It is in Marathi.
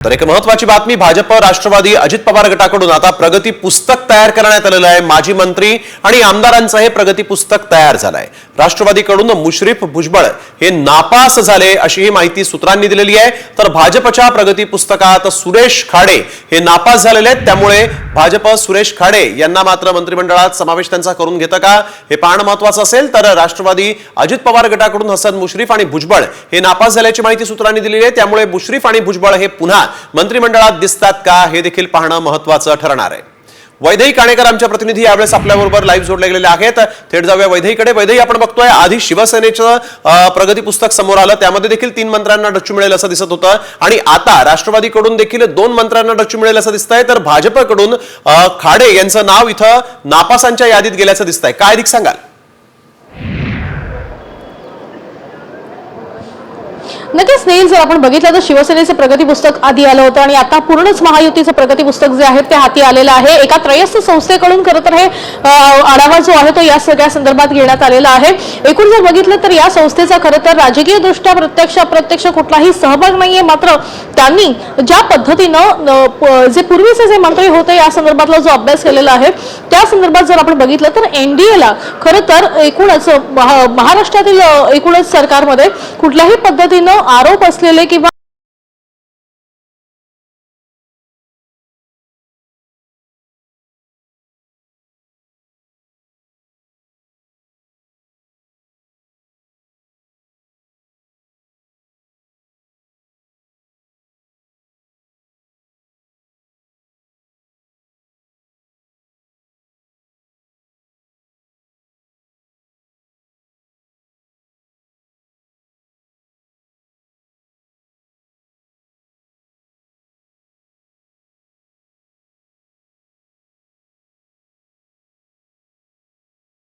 तर एक महत्वाची बातमी, भाजप राष्ट्रवादी अजित पवार गटाकडून आता प्रगती पुस्तक तयार करण्यात आलेलं आहे। माजी मंत्री आणि आमदारांचं हे प्रगती पुस्तक तयार झालंय। राष्ट्रवादीकडून मुश्रीफ भुजबळ हे नापास झाले अशी ही माहिती सूत्रांनी दिलेली आहे। तर भाजपच्या प्रगती पुस्तकात सुरेश खाडे हे नापास झालेले आहेत, त्यामुळे भाजप सुरेश खाडे यांना मात्र मंत्रिमंडळात समावेश त्यांचा करून घेतं का हे पाहणं महत्त्वाचं असेल। तर राष्ट्रवादी अजित पवार गटाकडून हसन मुश्रीफ आणि भुजबळ हे नापास झाल्याची माहिती सूत्रांनी दिलेली आहे, त्यामुळे मुश्रीफ आणि भुजबळ हे पुन्हा मंत्रिमंडळात दिसतात का हे देखील पाहणं महत्त्वाचं ठरणार आहे। वैदेही काणेकर आमच्या प्रतिनिधी यावेळेस आपल्याबरोबर लाईव्ह जोडले गेलेले आहेत। थेट जाऊया वैदेहीकडे। वैदेही, आपण बघतोय आधी शिवसेनेचं प्रगती पुस्तक समोर आलं, त्यामध्ये देखील 3 मंत्र्यांना डच्चू मिळेल असं दिसत होतं आणि आता राष्ट्रवादीकडून देखील 2 मंत्र्यांना डच्चू मिळेल असं दिसतंय। तर भाजपकडून खाडे यांचं नाव इथं नापासांच्या यादीत गेल्याचं दिसतंय, काय अधिक सांगाल? नक्कीच नेल, जर आपण बघितलं तर शिवसेनेचं प्रगती पुस्तक आधी आलं होतं आणि आता पूर्णच महायुतीचं प्रगती पुस्तक जे आहे ते हाती आलेलं आहे। एका त्रयस्थ संस्थेकडून खरं तर हे आढावा जो आहे तो या सगळ्या संदर्भात घेण्यात आलेला आहे। एकूण जर बघितलं तर या संस्थेचा खरं तर राजकीय दृष्ट्या प्रत्यक्ष कुठलाही सहभाग नाहीये, मात्र त्यांनी ज्या पद्धतीनं जे पूर्वीचे जे मंत्री होते या संदर्भातला जो अभ्यास केलेला आहे त्या संदर्भात जर आपण बघितलं तर एनडीएला खरं तर एकूणच महाराष्ट्रातील एकूणच सरकारमध्ये कुठल्याही पद्धतीनं आरोप असलेले किंवा